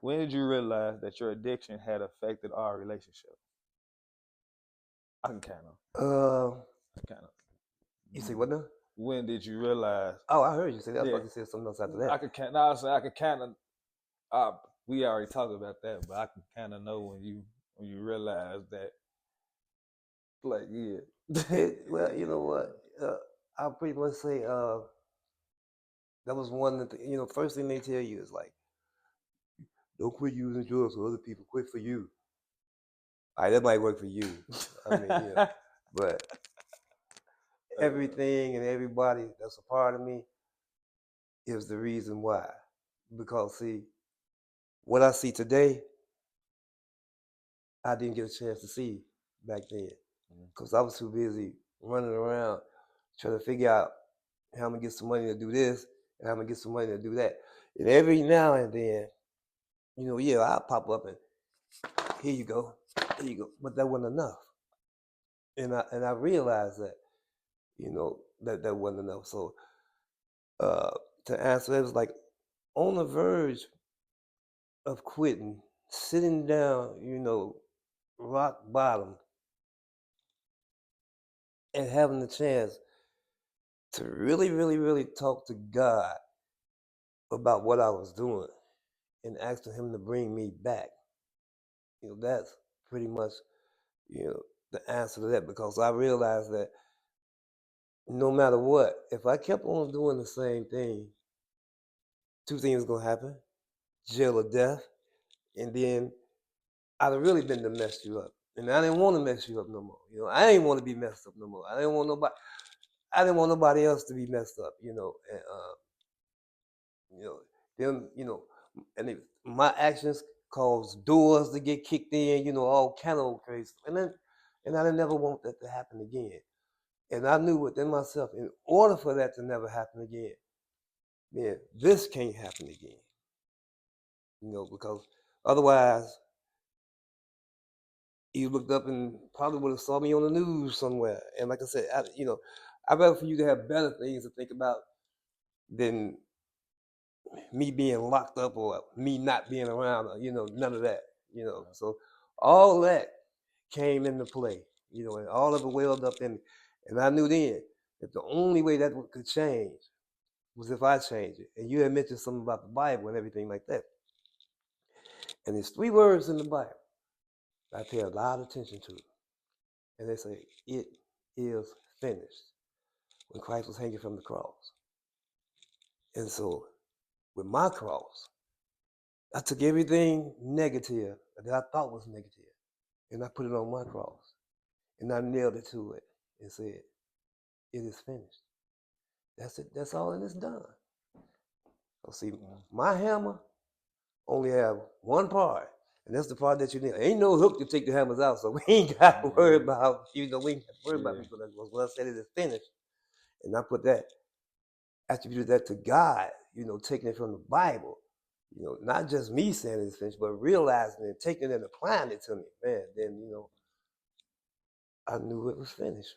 When did you realize that your addiction had affected our relationship? I can kind of. You say what now? When did you realize? Oh, I heard you say that. I thought you said something else after that. I could kind. No, I say I could kind of. We already talked about that, but I can kind of know when you realize that. Like, yeah. Well, you know what? I'll pretty much say that was one of the, first thing they tell you is like, don't quit using drugs for other people, quit for you. All right, that might work for you. I mean, but everything and everybody that's a part of me is the reason why. Because, see, what I see today, I didn't get a chance to see back then. Because I was too busy running around trying to figure out how I'm going to get some money to do this and how I'm going to get some money to do that. And every now and then, I'll pop up and here you go. But that wasn't enough. And I realized that, that wasn't enough. So to answer that, it was like on the verge of quitting, sitting down, rock bottom, and having the chance to really, really, really talk to God about what I was doing and asking him to bring me back. That's pretty much, the answer to that, because I realized that no matter what, if I kept on doing the same thing, two things going to happen: jail or death. And then I'd have really been to mess you up. And I didn't want to mess you up no more. I didn't want to be messed up no more. I didn't want nobody else to be messed up, and my actions caused doors to get kicked in, all kind of crazy. And I didn't never want that to happen again. And I knew within myself, in order for that to never happen again, then this can't happen again. Because otherwise, you looked up and probably would have saw me on the news somewhere. And like I said, I'd rather for you to have better things to think about than me being locked up or me not being around, none of that, So all that came into play, and all of it welled up in me. And I knew then that the only way that could change was if I changed it. And you had mentioned something about the Bible and everything like that. And there's 3 words in the Bible I pay a lot of attention to. And they say, it is finished, when Christ was hanging from the cross. And so with my cross, I took everything negative that I thought was negative, and I put it on my cross. And I nailed it to it and said, it is finished. That's it. That's all, and it's done. So see, my hammer only have one part, and that's the part that you nail. Ain't no hook to take the hammers out, so we ain't got to worry about, we ain't got to worry about me. When I said it is finished, and I put that, attributed that to God, taking it from the Bible, not just me saying it's finished, but realizing it, taking it and applying it to me, man, then, I knew it was finished.